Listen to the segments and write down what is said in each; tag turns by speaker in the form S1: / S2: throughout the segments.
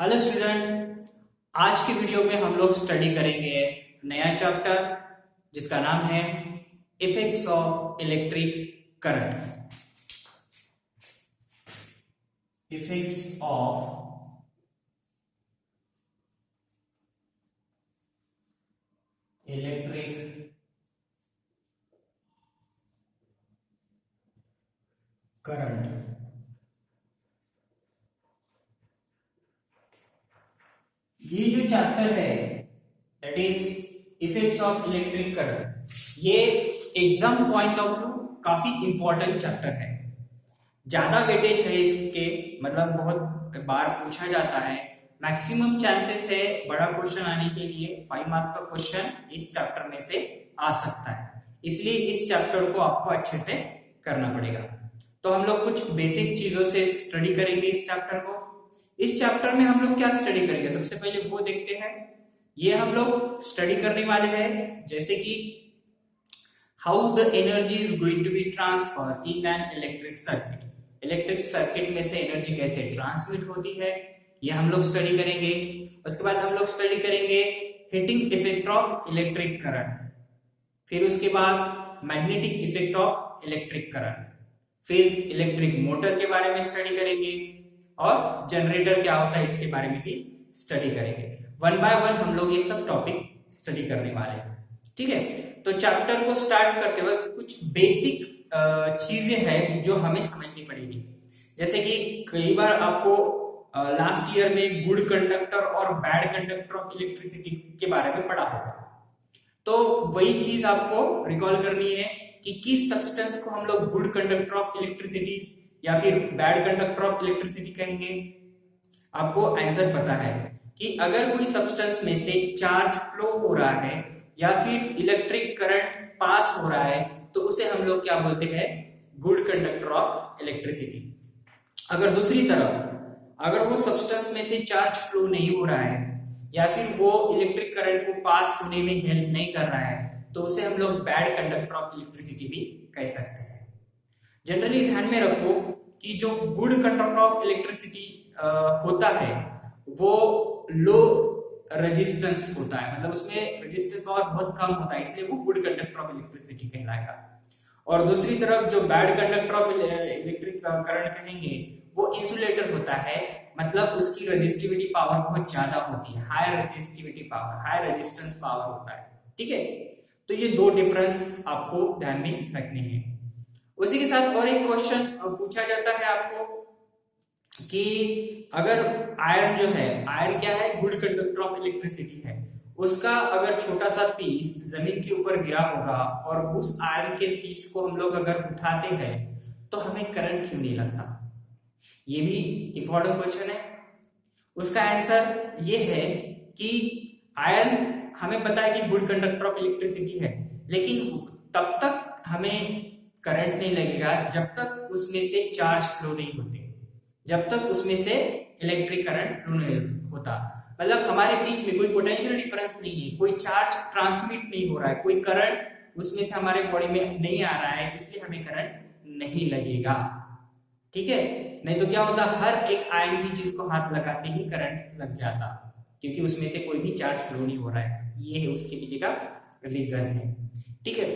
S1: Hello student, आज की video में हम लोग स्टडी करेंगे नया चैप्टर जिसका नाम है effects of electric current. Effects of electric current. ये जो चैप्टर है that is effects of electric current, ये एग्जाम पॉइंट ऑफ व्यू काफी इंपॉर्टेंट चैप्टर है। ज्यादा वेटेज है इसके, मतलब बहुत बार पूछा जाता है। मैक्सिमम चांसेस है बड़ा क्वेश्चन आने के लिए 5 मार्क्स का क्वेश्चन इस चैप्टर में से आ सकता है, इसलिए इस चैप्टर को आपको अच्छे से करना पड़ेगा। तो हम लोग कुछ बेसिक चीजों से स्टडी करेंगे इस चैप्टर को। इस चैप्टर में हम लोग क्या स्टडी करेंगे, सबसे पहले वो देखते हैं। ये हम लोग स्टडी करने वाले हैं जैसे कि how the energy is going to be transfer in an electric circuit. Electric circuit में से एनर्जी कैसे ट्रांसमिट होती है, ये हम लोग स्टडी करेंगे। उसके बाद हम लोग स्टडी करेंगे heating effect of electric current, फिर उसके बाद magnetic effect of electric current, फिर इलेक्ट्रिक मोटर के बारे में स्टडी करेंगे और जनरेटर क्या होता है इसके बारे में भी स्टडी करेंगे। वन बाय वन हम लोग ये सब टॉपिक स्टडी करने वाले हैं, ठीक है। तो चैप्टर को स्टार्ट करते वक्त कुछ बेसिक चीजें हैं जो हमें समझनी पड़ेगी। जैसे कि कई बार आपको लास्ट ईयर में गुड कंडक्टर और बैड कंडक्टर ऑफ इलेक्ट्रिसिटी के बारे में पढ़ा होगा, तो वही चीज आपको रिकॉल करनी है कि किस सब्सटेंस को हम लोग गुड कंडक्टर ऑफ इलेक्ट्रिसिटी या फिर बैड कंडक्टर ऑफ इलेक्ट्रिसिटी कहेंगे। आपको आंसर पता है कि अगर कोई सब्सटेंस में से चार्ज फ्लो हो रहा है या फिर इलेक्ट्रिक करंट पास हो रहा है तो उसे हम लोग क्या बोलते हैं, गुड कंडक्टर ऑफ इलेक्ट्रिसिटी। अगर दूसरी तरफ अगर वो सब्सटेंस में से चार्ज फ्लो नहीं हो रहा है या फिर वो इलेक्ट्रिक करंट को पास होने में हेल्प नहीं कर रहा है तो उसे हम लोग बैड कंडक्टर ऑफ इलेक्ट्रिसिटी भी कह सकते हैं। जनरली ध्यान में रखो कि जो गुड कंडक्टर ऑफ इलेक्ट्रिसिटी होता है वो लो रेजिस्टेंस होता है, मतलब उसमें रेजिस्टेंस पावर बहुत कम होता है, इसलिए वो गुड कंडक्टर ऑफ इलेक्ट्रिसिटी कहलाएगा। और दूसरी तरफ जो bad conductor of electric current कहेंगे वो इंसुलेटर होता है, मतलब उसकी रेजिस्टिविटी पावर बहुत ज्यादा होती है, high resistivity power, high resistance power होता है, ठीक है। तो ये दो डिफरेंस आपको ध्यान में रखने हैं। उसी के साथ और एक क्वेश्चन पूछा जाता है आपको कि अगर आयरन जो है, आयरन क्या है, गुड कंडक्टर ऑफ इलेक्ट्रिसिटी है, उसका अगर छोटा सा पीस जमीन के ऊपर गिरा होगा और उस आयरन के पीस को हम लोग अगर उठाते हैं तो हमें करंट क्यों नहीं लगता। ये भी इंपॉर्टेंट क्वेश्चन है। उसका आंसर ये है कि आयरन हमें पता है कि गुड कंडक्टर ऑफ इलेक्ट्रिसिटी है, लेकिन तब तक हमें करंट नहीं लगेगा जब तक उसमें से चार्ज फ्लो नहीं होते, जब तक उसमें से इलेक्ट्रिक करंट फ्लो नहीं होता। मतलब हमारे बीच में कोई पोटेंशियल डिफरेंस नहीं है, कोई चार्ज ट्रांसमिट नहीं हो रहा है, कोई करंट उसमें से हमारे बॉडी में नहीं आ रहा है, इसलिए हमें करंट नहीं लगेगा, ठीक है। नहीं तो क्या होता, हर एक आयन की चीज को हाथ लगाते ही करंट लग जाता, क्योंकि उसमें से कोई भी चार्ज फ्लो नहीं हो रहा है। ये है उसके पीछे का रीजन है, ठीक है।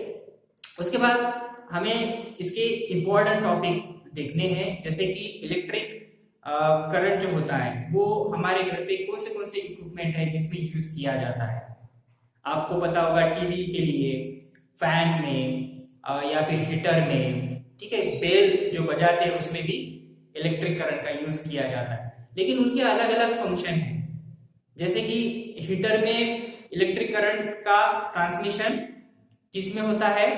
S1: उसके बाद हमें इसके इंपॉर्टेंट टॉपिक देखने हैं, जैसे कि इलेक्ट्रिक करंट जो होता है वो हमारे घर पे कौन से इक्विपमेंट है जिसमें यूज किया जाता है। आपको पता होगा टीवी के लिए, फैन में या फिर हीटर में, ठीक है। बेल जो बजाते हैं उसमें भी इलेक्ट्रिक करंट का यूज किया जाता है, लेकिन उनके अलग अलग फंक्शन है। जैसे कि हीटर में इलेक्ट्रिक करंट का ट्रांसमिशन किस में होता है,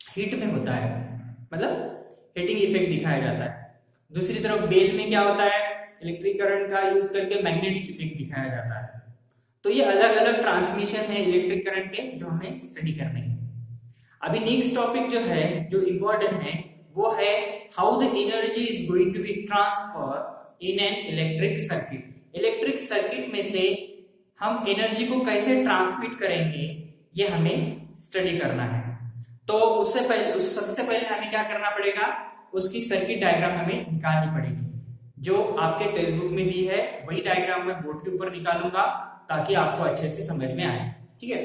S1: हीट में होता है, मतलब हीटिंग इफेक्ट दिखाया जाता है। दूसरी तरफ बेल में क्या होता है, इलेक्ट्रिक करंट का यूज करके मैग्नेटिक इफेक्ट दिखाया जाता है। तो ये अलग अलग ट्रांसमिशन है इलेक्ट्रिक करंट के जो हमें स्टडी करने हैं। अभी नेक्स्ट टॉपिक जो है, जो इंपॉर्टेंट है, वो है how the energy is going to be transfer in an electric circuit. Electric circuit में से हम एनर्जी को कैसे ट्रांसमिट करेंगे ये हमें स्टडी करना है। तो सबसे पहले हमें क्या करना पड़ेगा, उसकी सर्किट डायग्राम हमें निकालनी पड़ेगी। जो आपके टेक्स्ट बुक में दी है वही डायग्राम मैं बोर्ड के ऊपर निकालूंगा ताकि आपको अच्छे से समझ में आए। ठीक है,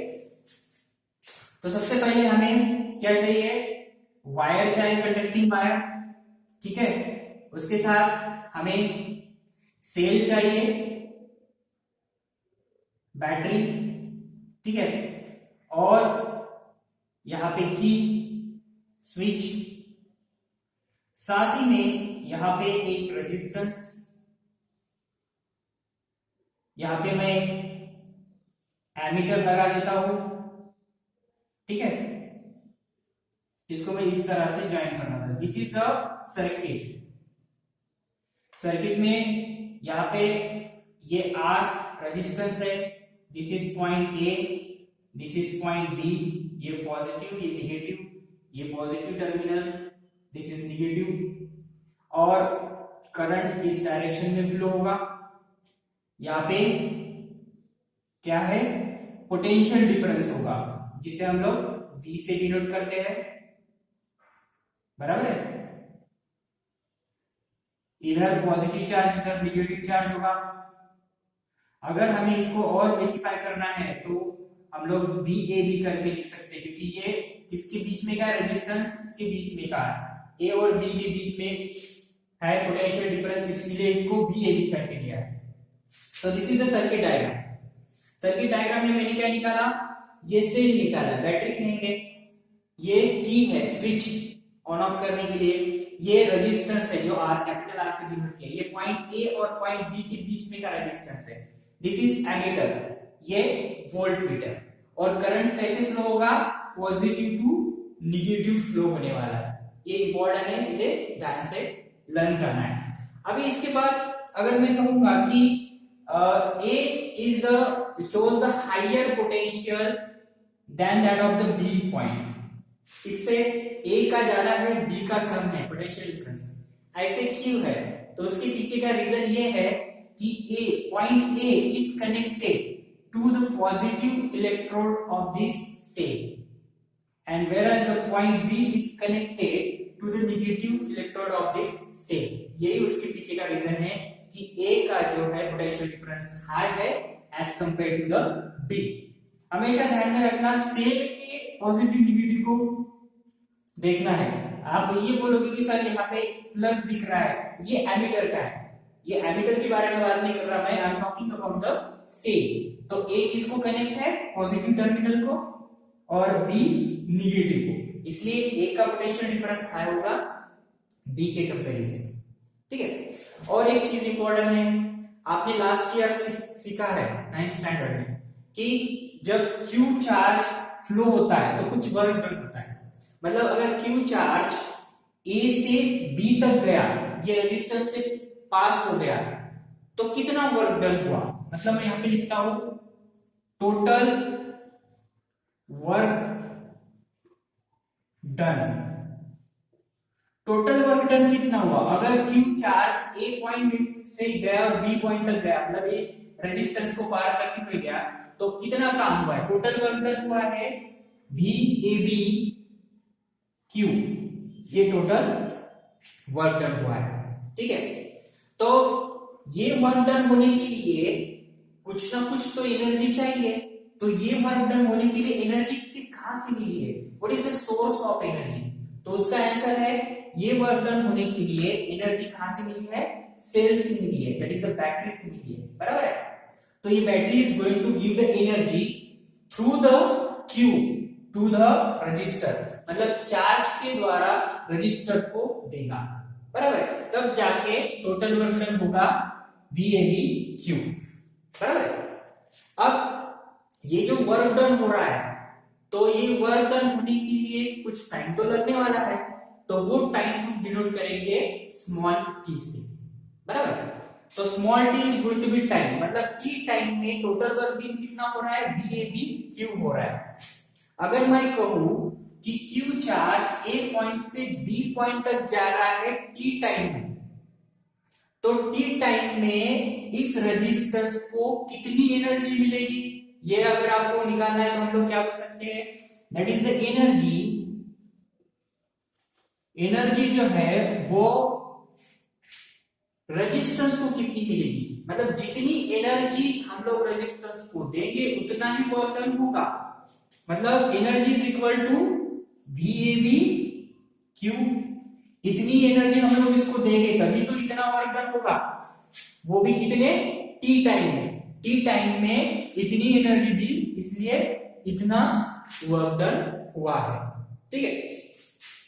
S1: तो सबसे पहले हमें क्या चाहिए, वायर चाहिए, कंडक्टिंग वायर। ठीक है, उसके साथ हमें सेल चाहिए, बैटरी। ठीक है, और यहां पे की, स्विच, साथ ही में यहां पे एक रेजिस्टेंस, यहां पे मैं एमीटर लगा देता हूं। ठीक है, इसको मैं इस तरह से ज्वाइन करना था। This is the circuit. Circuit में यहां पे ये आर रेजिस्टेंस है, this is point A, this is point B, ये पॉजिटिव, ये निगेटिव, ये positive terminal, this is negative, और करंट इस डायरेक्शन में फ्लो होगा। यहां पे क्या है, पोटेंशियल डिफरेंस होगा, जिसे हम लोग V से डिनोट करते हैं। बराबर है, इधर पॉजिटिव चार्ज, इधर नेगेटिव चार्ज होगा। अगर हमें इसको और स्पेसिफाई करना है तो हम लोग VAB करके लिख सकते हैं, क्योंकि ये किसके बीच में का है, रेजिस्टेंस के बीच में का है, A और B के बीच में है पोटेंशियल डिफरेंस, इसलिए इसको VAB करके लिया है। तो this is the circuit diagram. Circuit diagram में मैंने क्या निकाला, ये सेल निकाला, बैटरी कहेंगे, ये की है स्विच ऑन ऑफ करने के लिए, ये रेजिस्टेंस है जो R, कैपिटल R से डिनोट किया, ये पॉइंट A और पॉइंट B के बीच में का रेजिस्टेंस है। दिस इज एमीटर, ये वोल्टमीटर, और करंट कैसे फ्लो होगा, पॉजिटिव टू नेगेटिव फ्लो होने वाला है। ये इंपॉर्टेंट है, इसे ध्यान से लर्न करना है। अभी इसके बाद अगर मैं कहूंगा कि A is the shows the higher potential than that of the B point, इससे A का ज्यादा है, B का कम है पोटेंशियल डिफरेंस, ऐसे क्यों है, तो उसके पीछे का रीजन ये है कि point A is connected to the positive electrode of this cell, and whereas the point B is connected to the negative electrode of this cell। यही उसके पीछे का रीजन है कि A का जो है पोटेंशियल डिफरेंस हाई है as compare to the B। हमेशा ध्यान में रखना, सेल के पॉजिटिव नेगेटिव को देखना है। आप ये बोलोगे कि सर यहाँ पे प्लस दिख रहा है, ये एमीटर का है, ये एमीटर के बारे में बात नहीं कर रहा मैं, I am talking about the cell. तो A किसको कनेक्ट है, पॉजिटिव टर्मिनल को, और B नेगेटिव को, इसलिए A का पोटेंशियल डिफरेंस हाई होगा B के कंपैरिजन। ठीक है, और एक चीज इंपॉर्टेंट है, आपने लास्ट ईयर सीखा है 9th स्टैंडर्ड में कि जब Q चार्ज फ्लो होता है तो कुछ वर्क डन होता है। मतलब अगर Q चार्ज A से B तक गया, ये रेजिस्टेंस से पास हो गया, तो कितना वर्क डन हुआ, मतलब मैं यहां पे लिखता हूं total work done. Total work done कितना हुआ, अगर Q चार्ज A पॉइंट से गया और B पॉइंट तक गया, मतलब ये रेजिस्टेंस को पार करके हुए गया, तो कितना काम हुआ है, टोटल वर्क डन हुआ है VAB Q, ये टोटल वर्क डन हुआ है। ठीक है, तो ये वर्क डन होने के लिए कुछ ना कुछ तो एनर्जी चाहिए, तो ये वर्क डन होने के लिए एनर्जी कहां से मिली है, what is the source of energy, तो उसका आंसर है ये वर्क डन होने के लिए एनर्जी कहां से मिली है, सेल से मिली है, दैट इज द बैटरी से मिली है। बराबर है, तो ये battery is going to give the energy through the Q to the register, मतलब चार्ज के द्वारा रजिस्टर को देगा। बराबर है, तब जाके टोटल वर्क डन होगा VAB Q। बराबर है, अब ये जो वर्क डन हो रहा है, तो ये वर्क डन होने के लिए कुछ टाइम तो लगने वाला है, तो वो टाइम हम डिनोट करेंगे स्मॉल t से। बराबर, तो small t is going to be time, मतलब t टाइम में टोटल वर्क डन कितना हो रहा है, VAB Q हो रहा है। अगर मैं कहूं कि Q चार्ज A पॉइंट से B पॉइंट तक जा रहा है t टाइम में, तो t टाइम में इस रेजिस्टेंस को कितनी एनर्जी मिलेगी, ये अगर आपको निकालना है तो हम लोग क्या बोल सकते हैं, that is the energy. Energy जो है वो रेजिस्टेंस को कितनी मिलेगी, मतलब जितनी एनर्जी हम लोग रेजिस्टेंस को देंगे उतना ही वर्क डन होगा। मतलब energy is equal to VAB Q, इतनी एनर्जी हम लोग इसको देंगे तभी तो इतना वर्क डन होगा, वो भी कितने T टाइम में। T टाइम में इतनी एनर्जी दी इसलिए इतना वर्क डन हुआ है, ठीक है।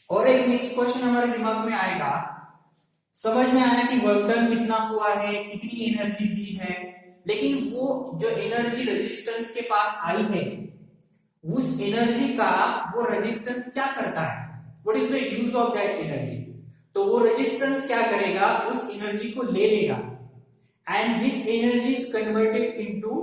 S1: और एक नेक्स्ट क्वेश्चन हमारे दिमाग में आएगा, समझ में आया कि वर्क डन कितना हुआ है, कितनी एनर्जी दी है, लेकिन वो जो एनर्जी रेजिस्टेंस के पास आई है उस एनर्जी का वो रेजिस्टेंस क्या करता है, what is the use of that energy. तो वो रेजिस्टेंस क्या करेगा, उस एनर्जी को ले लेगा and this energy is converted into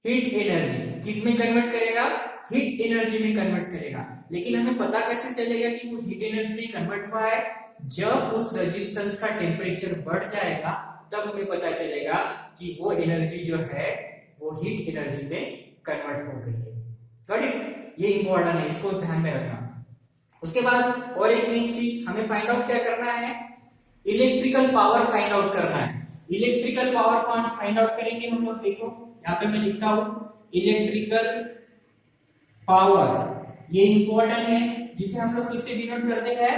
S1: heat energy. किस में कन्वर्ट करेगा, हीट एनर्जी में कन्वर्ट करेगा। लेकिन हमें पता कैसे चलेगा कि वो हीट एनर्जी में कन्वर्ट हुआ है, जब उस रेजिस्टेंस का टेम्परेचर बढ़ जाएगा तब हमें पता चलेगा कि वो एनर्जी जो है वो हीट एनर्जी में कन्वर्ट हो गई है। गॉट इट, ये इंपॉर्टेंट है, इसको ध्यान में रखना। उसके बाद और एक नेक्स्ट चीज हमें फाइंड आउट क्या करना है, इलेक्ट्रिकल पावर फाइंड आउट करना है। इलेक्ट्रिकल पावर फाइंड आउट करेंगे हम लोग, देखो यहाँ पे मैं लिखता हूं इलेक्ट्रिकल पावर, ये इंपॉर्टेंट है, जिसे हम लोग किससे डिनोट करते हैं,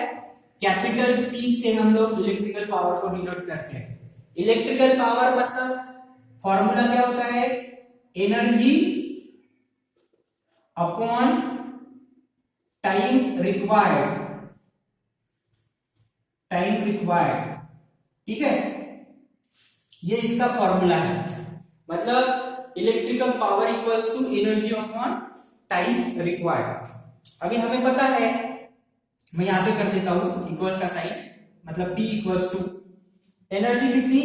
S1: कैपिटल P से हम लोग इलेक्ट्रिकल पावर को डिनोट करते हैं। इलेक्ट्रिकल पावर मतलब फॉर्मूला क्या होता है, एनर्जी अपॉन टाइम रिक्वायर्ड, ठीक है, ये इसका फॉर्मूला है। मतलब electrical power equals to energy upon time required. अभी हमें पता है, मैं यहां पे कर देता हूं इक्वल का साइन, मतलब P इक्वल्स टू एनर्जी कितनी,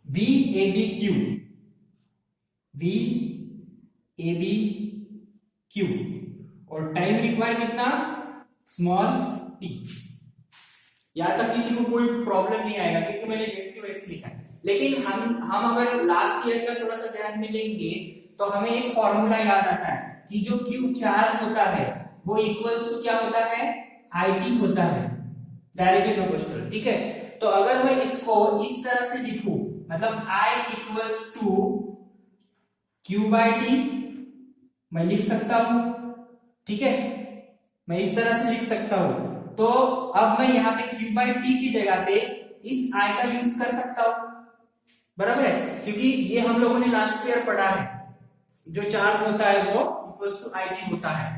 S1: VABQ, और टाइम रिक्वायर कितना, स्मॉल t। यहां तक किसी को कोई प्रॉब्लम नहीं आएगा क्योंकि मैंने जैसे वैसे लिखा है। लेकिन हम अगर लास्ट ईयर का थोड़ा सा ध्यान में लेंगे तो हमें एक फॉर्मूला याद आता है कि जो Q चार्ज होता है वो इक्वल्स टू क्या होता है, IT होता है, डायरेक्टली प्रोपोर्शनल, ठीक है। तो अगर मैं इसको इस तरह से लिखूं, मतलब I इक्वल्स टू Q/T, मैं लिख सकता हूं, ठीक है, मैं इस तरह से लिख सकता हूं। तो अब मैं यहाँ पे Q/T की जगह पे इस I का यूज कर सकता हूं, बराबर है, क्योंकि ये हम लोगों ने लास्ट ईयर पढ़ा है, जो चार्ज होता है वो इक्वल्स टू IT होता है,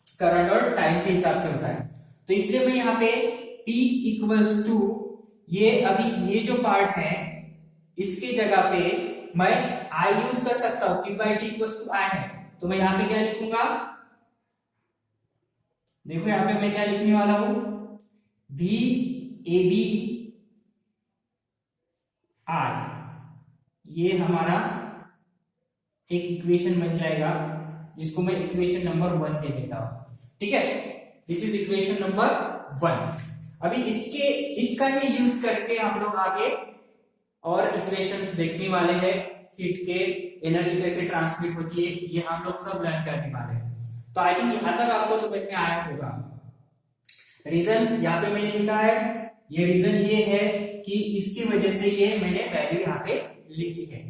S1: करंट और टाइम के हिसाब से होता है। तो इसलिए मैं यहाँ पे P इक्वल्स टू ये अभी ये जो पार्ट है इसके जगह पे मैं I यूज कर सकता हूं, Q/T इक्वल्स टू I है। तो मैं यहाँ पे क्या लिखूंगा, देखो यहाँ पे मैं क्या लिखने वाला हूं, VABI, ये हमारा एक इक्वेशन बन जाएगा, जिसको मैं इक्वेशन नंबर 1 दे देता हूं, ठीक है, दिस इज इक्वेशन नंबर 1। अभी इसका ही यूज करके हम लोग आगे और इक्वेशंस देखने वाले हैं, हीट के एनर्जी कैसे ट्रांसमिट होती है, ये हम लोग सब लर्न करने वाले हैं। तो आई थिंक यहां तक आपको समझ में आया होगा। रीजन यहाँ पे मैंने लिखा है, ये रीजन ये है कि इसकी वजह से ये मैंने वैल्यू यहाँ पे लिखी है।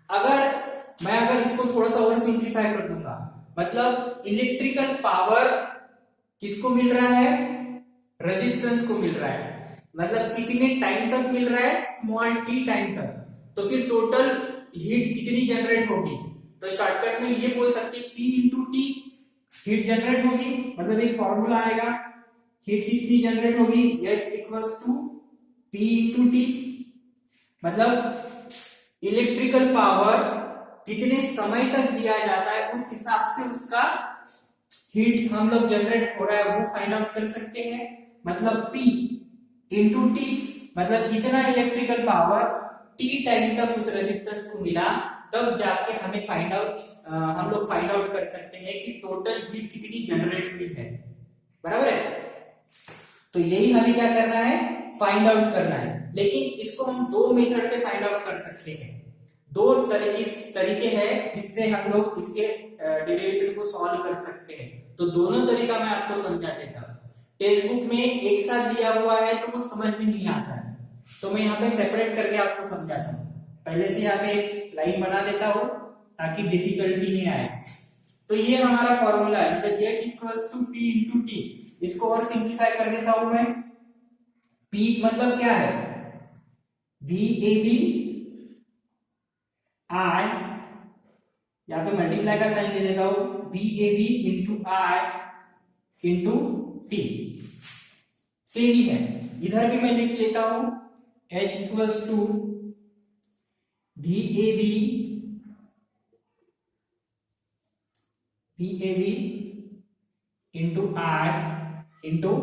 S1: अगर इसको थोड़ा सा और सिंप्लीफाई कर दूंगा, मतलब इलेक्ट्रिकल पावर किसको मिल रहा है, रेजिस्टेंस को मिल रहा है, मतलब कितने टाइम तक मिल रहा है, स्मॉल t टाइम तक। तो फिर टोटल हीट कितनी जनरेट होगी, तो शॉर्टकट में ये बोल सकते हैं P into T heat generate होगी, मतलब एक फॉर्मूला आएगा, हीट कितनी जनरेट होगी, H equals to P into T, मतलब इलेक्ट्रिकल पावर कितने समय तक दिया जाता है उस हिसाब से उसका हीट हम लोग जनरेट हो रहा है वो फाइंड आउट कर सकते हैं। मतलब P इंटू T, मतलब इतना इलेक्ट्रिकल पावर T टाइम तक उस रेजिस्टेंस को मिला, तब जाके हमें हम लोग फाइंड आउट कर सकते हैं कि टोटल हीट कितनी जनरेट हुई है, बराबर है। तो यही हमें क्या करना है, फाइंड आउट करना है। लेकिन इसको हम दो मेथड से फाइंड आउट कर सकते हैं, दो तरीके हैं जिससे हम लोग इसके डेरिवेशन को सॉल्व कर सकते हैं। तो दोनों तरीका मैं आपको समझा देता हूं। टेक्स्ट बुक में एक साथ दिया हुआ है तो वो समझ में नहीं आता है, तो मैं यहाँ पे सेपरेट करके आपको समझाता हूँ। पहले से यहाँ पे एक लाइन बना देता हूँ ताकि डिफिकल्टी नहीं आए। तो ये हमारा फॉर्मूला है, मतलब H equals to P into T. इसको और सिंप्लीफाई कर देता हूं मैं। P मतलब क्या है, VAB I, यहाँ पे मल्टीप्लाई का साइन दे देता हूं, VAB into I into T. Same ही है, इधर भी मैं लिख लेता हूं H equals to VAB into I into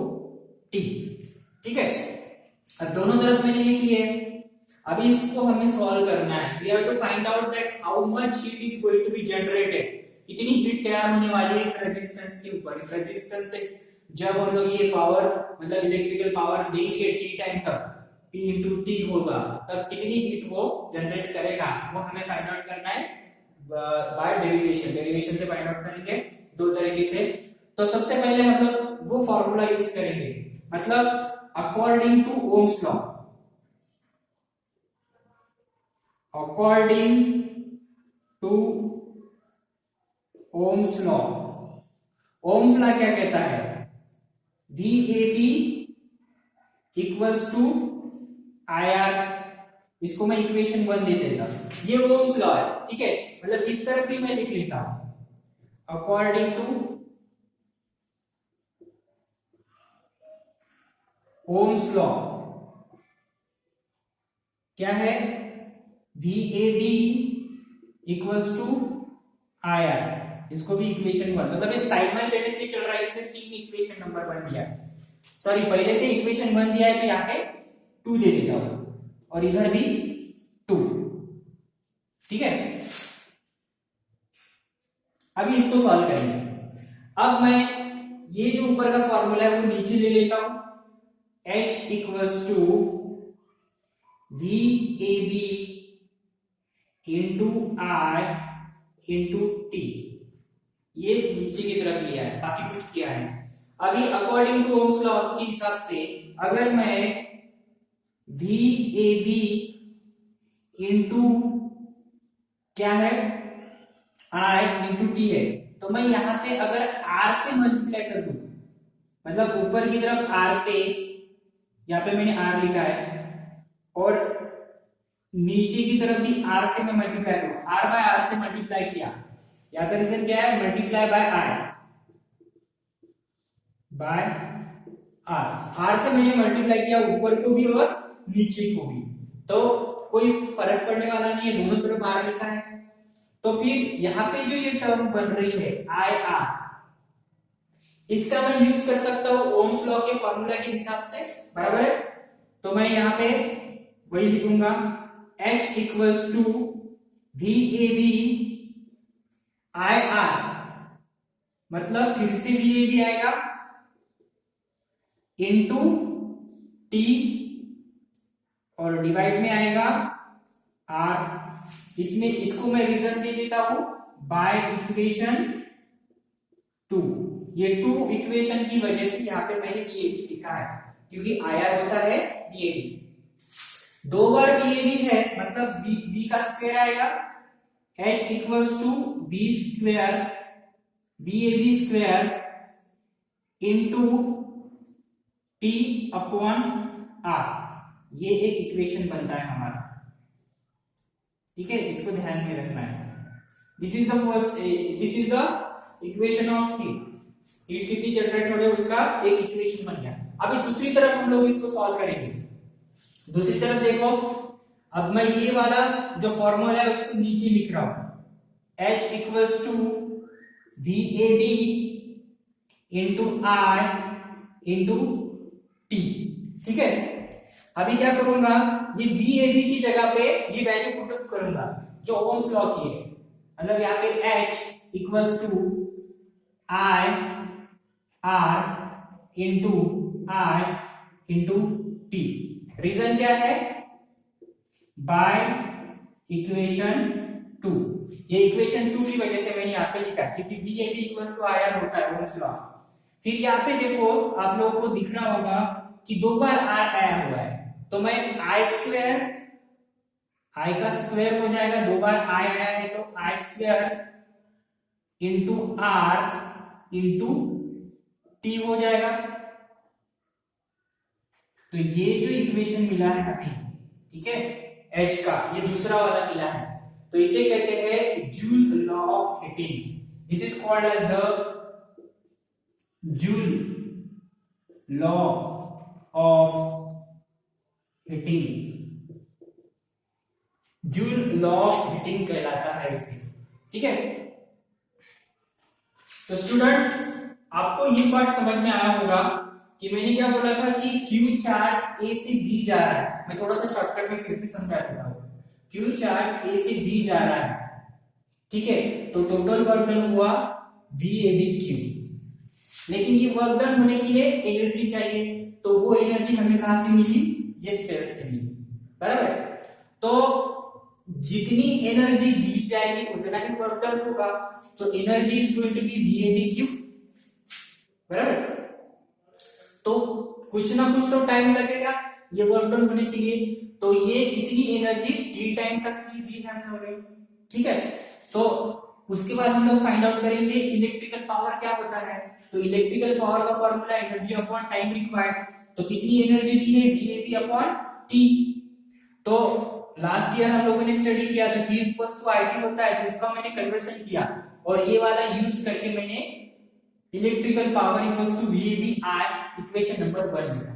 S1: T. ठीक है, अब दोनों तरफ मैंने लिख लिए। अभी इसको हमें सॉल्व करना है। We have to find out that how much heat is going to be generated, कितनी हीट तैयार होने वाली है इस रेजिस्टेंस के ऊपर। इस रेजिस्टेंस से जब हम लोग ये पावर मतलब इलेक्ट्रिकल पावर देंगे टी टाइम तक, P इंटू टी होगा, तब कितनी हीट वो जनरेट करेगा वो हमें फाइंड आउट करना है बाय डेरिवेशन। डेरिवेशन से फाइंड आउट करेंगे दो तरीके से। तो सबसे पहले हम लोग वो फॉर्मूला यूज करेंगे, मतलब according to Ohm's law. According to Ohm's law, Ohm's law क्या कहता है, VAB इक्वल्स टू IR। इसको मैं इक्वेशन 1 दे देता हूं, ये ओम्स लॉ है। ठीक है, मतलब इस तरफ ही मैं लिख लेता हूं, अकॉर्डिंग टू ओम्स लॉ क्या है, VAB इक्वल्स टू IR। इसको भी इक्वेशन 1, मतलब ये साइमल्टेनियसली चल रहा है, इसलिए सेम इक्वेशन नंबर 1 दिया। सॉरी, पहले से इक्वेशन 1 दिया है तो यहाँ पे 2 दे देता हूं, और इधर भी 2। ठीक है, अभी इसको सॉल्व करेंगे। अब मैं ये जो ऊपर का फॉर्मूला है वो नीचे ले लेता हूं, H equals to VAB into I into T. ये नीचे की तरफ लिया है, बाकी कुछ किया है। अभी अकॉर्डिंग टू ओम्स लॉ के हिसाब से अगर मैं VAB इंटू क्या है I इंटू टी है, तो मैं यहां पे अगर R से मल्टीप्लाई कर दूं, मतलब ऊपर की तरफ R से, यहाँ पे मैंने R लिखा है, और नीचे की तरफ भी R से मैं मल्टीप्लाई करूं, R बाय R से मल्टीप्लाई किया, यहाँ पे रीजन क्या है, multiply by I by R से मैंने मल्टीप्लाई किया ऊपर को भी और नीचे को भी, तो कोई फर्क पड़ने वाला नहीं है, दोनों तरफ R लिखा है। तो फिर यहाँ पे जो ये टर्म बन रही है IR, इसका मैं यूज कर सकता हूं ओम्स लॉ के फॉर्मूला के हिसाब से, बराबर है। तो मैं यहाँ पे वही लिखूंगा, H equals to VAB IR, मतलब फिर से VAB आएगा इंटू टी, और डिवाइड में आएगा R। इसमें इसको मैं रीजन दे देता हूं बाय इक्वेशन 2। ये 2 इक्वेशन की वजह से यहाँ पे मैंने VAB लिखा है, क्योंकि IR होता है VAB। 2 बार VAB है, मतलब V का स्क्वायर आएगा, H equals to V square VAB square into T upon R। ये एक इक्वेशन बनता है हमारा। ठीक है, इसको ध्यान में रखना है। This is the first, this is the equation of heat. Heat कितनी जनरेट हो रही है उसका एक इक्वेशन बन गया। अभी दूसरी तरफ हम लोग इसको सॉल्व करेंगे। दूसरी तरफ देखो, अब मैं ये वाला जो फॉर्मूला है उसको नीचे लिख रहा हूं, H equals to VAB into I into T. ठीक है, अभी क्या करूंगा, ये VAB की जगह पे ये वैल्यू पुट करूंगा जो ओम्स लॉ की है, मतलब यहाँ पे H equals to I R into I into T. Reason क्या है, बाय इक्वेशन 2। ये इक्वेशन 2 की वजह से मैंने यहाँ पे लिखा, क्योंकि VAB इक्वल्स टू IR होता है ओम्स लॉ। फिर यहाँ पे देखो, आप लोगों को दिख रहा होगा कि 2 बार R आया हुआ है, तो मैं आई स्क्वायर, आई का स्क्वायर हो जाएगा, 2 बार आई आया है तो I square into R into T हो जाएगा। तो ये जो इक्वेशन मिला है हमें, ठीक है, एच का, ये दूसरा वाला मिला है, तो इसे कहते हैं Joule law of heating. This is called as the Joule law of heating. Joule law of heating कहलाता है इसे, ठीक है। तो स्टूडेंट, आपको ये पार्ट समझ में आया होगा कि मैंने क्या बोला था कि Q चार्ज A से B जा रहा है। मैं थोड़ा सा शॉर्टकट में फिर से समझा देता हूं। Q चार्ज A से B जा रहा है, ठीक है, तो टोटल वर्क डन हुआ VABQ। लेकिन ये वर्क डन होने के लिए एनर्जी चाहिए, तो वो एनर्जी हमें कहां से मिली? ये सेल से मिली, बराबर। तो जितनी एनर्जी दी जाएगी उतना ही वर्क डन होगा, तो energy is going to be VABQ, बराबर। तो कुछ ना कुछ तो टाइम लगेगा ये वर्क डन होने के लिए, तो ये इतनी एनर्जी टी टाइम तक की दी है हम लोगों ने, ठीक है। तो उसके बाद हम लोग फाइंड आउट करेंगे इलेक्ट्रिकल पावर क्या होता है। तो इलेक्ट्रिकल पावर का formula energy upon time required, तो कितनी एनर्जी दी है? VAB upon T. तो लास्ट ईयर हम लोगों ने स्टडी किया था V इक्वल्स टू IT होता है, तो इसका मैंने कन्वर्शन किया और ये वाला यूज करके मैंने electrical power equals to VABI equation number 1 लिखा,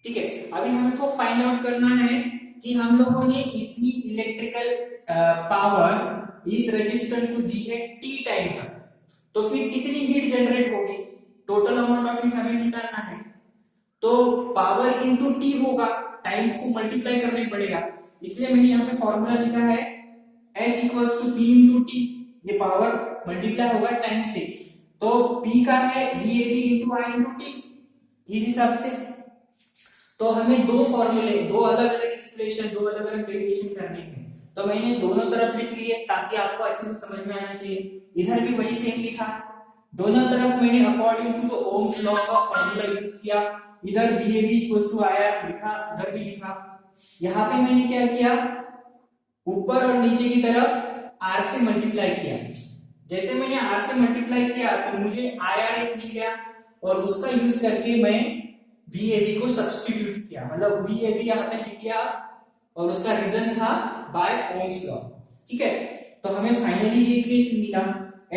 S1: ठीक है। अभी हमको फाइंड आउट करना है कि हम लोगों ने इतनी इलेक्ट्रिकल पावर इस रेजिस्टेंस को दी है टी टाइम तक, तो फिर कितनी हीट जनरेट होगी? टोटल अमाउंट ऑफ हीट हमें निकालना है, तो पावर इनटू टी होगा, टाइम को मल्टीप्लाई करना ही पड़ेगा, इसलिए मैंने यहाँ पे फॉर्मूला लिखा है H equals to P into T. ये पावर मल्टीप्लाई होगा टाइम से, तो P का है VAB into I into T, इस हिसाब से। तो हमें दो फॉर्मूले, दो अलग अलग एक्सप्रेशन, दो अलग अलग डेरिवेशन करने हैं, तो मैंने दोनों तरफ लिख लिए ताकि आपको अच्छे से समझ में आना चाहिए। इधर भी वही सेम लिखा, दोनों तरफ मैंने according to the Ohm's law का फॉर्मूला यूज किया। इधर VAB इक्वल्स टू IR लिखा, उधर भी लिखा। यहाँ पे मैंने क्या किया, ऊपर और नीचे की तरफ R से मल्टीप्लाई किया। जैसे मैंने R से मल्टीप्लाई किया तो मुझे IR एक मिल गया और उसका यूज करके मैं VAB को सब्स्टिट्यूट किया, मतलब VAB यहाँ पे लिख दिया और उसका रीजन था बाय ओम्स लॉ, ठीक है। तो हमें फाइनली ये इक्वेशन मिला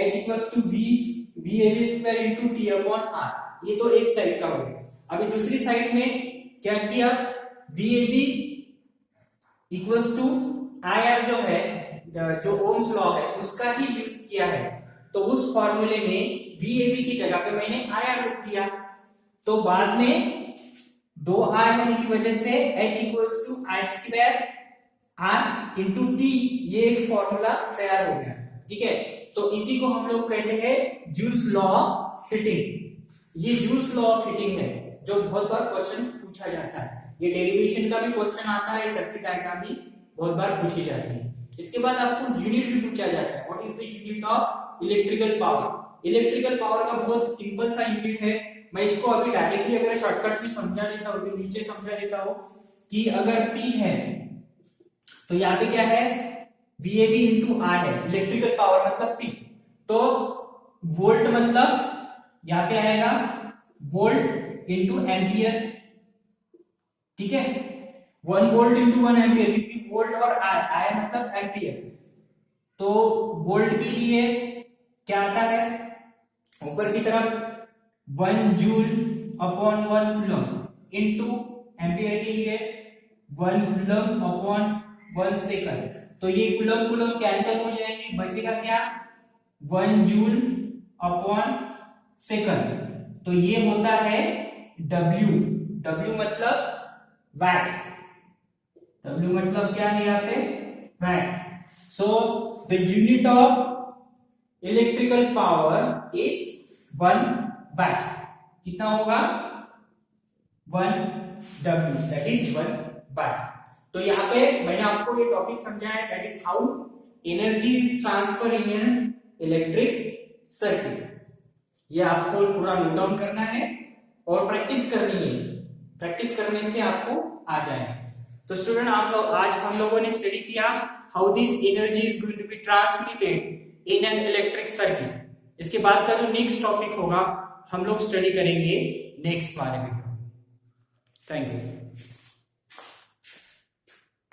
S1: H equals to VAB square into T upon R। ये तो एक साइड का हो गया। अभी दूसरी साइड में क्या किया, VAB इक्वल्स टू IR जो है, जो ओम्स लॉ है उसका ही यूज किया है, तो उस फॉर्मूले में VAB की जगह पे मैंने IR लिख दिया। तो बाद में दो I होने की वजह से H equals to I square R into T, ये एक फॉर्मूला तैयार हो गया, ठीक है। तो इसी को हम लोग कहते हैं जूल्स लॉ ऑफ हीटिंग। ये जूल्स लॉ ऑफ हीटिंग है जो बहुत बार क्वेश्चन पूछा जाता है। ये डेरिवेशन का भी क्वेश्चन आता है, सर्किट डायग्राम भी बहुत बार पूछी जाती है। इसके बाद आपको यूनिट भी पूछा जाता है, what is the unit of electrical power. Electrical power का बहुत सिंपल सा यूनिट है, मैं इसको अभी डायरेक्टली अगर शॉर्टकट में समझा देता हूं तो नीचे समझा देता हूं कि अगर P है तो यहाँ पे क्या है, VAB इंटू I है, इलेक्ट्रिकल पावर मतलब P, तो वोल्ट मतलब यहाँ पे आएगा वोल्ट इंटू एम्पियर, ठीक है। 1 वोल्ट इंटू 1 एम्पियर, क्योंकि वोल्ट और I मतलब एम्पियर, तो वोल्ट के लिए क्या आता है, ऊपर की तरफ 1 joule upon 1 coulomb into ampere के लिए 1 कूलम अपॉन 1 सेकंड। तो ये कूलम कूलम कैंसिल हो जाएंगे, बचेगा क्या, 1 जूल अपॉन सेकंड। तो ये होता है W मतलब वैट, W मतलब क्या है यहाँ पे, watt. So the unit of electrical power is 1 watt. कितना होगा, 1 W, दैट इज 1 वैट। तो यहाँ पे मैंने आपको ये टॉपिक समझाया, that is how energy is transfer in an electric circuit. ये आपको पूरा नोट डाउन करना है और प्रैक्टिस करनी है। प्रैक्टिस करने से आपको आ जाए। तो स्टूडेंट आप लोग आज हम लोगों ने स्टडी किया how this energy is going to be transmitted in an electric circuit. इसके बाद का जो नेक्स्ट टॉपिक होगा हम लोग स्टडी करेंगे नेक्स्ट वाले वीडियो। Thank you.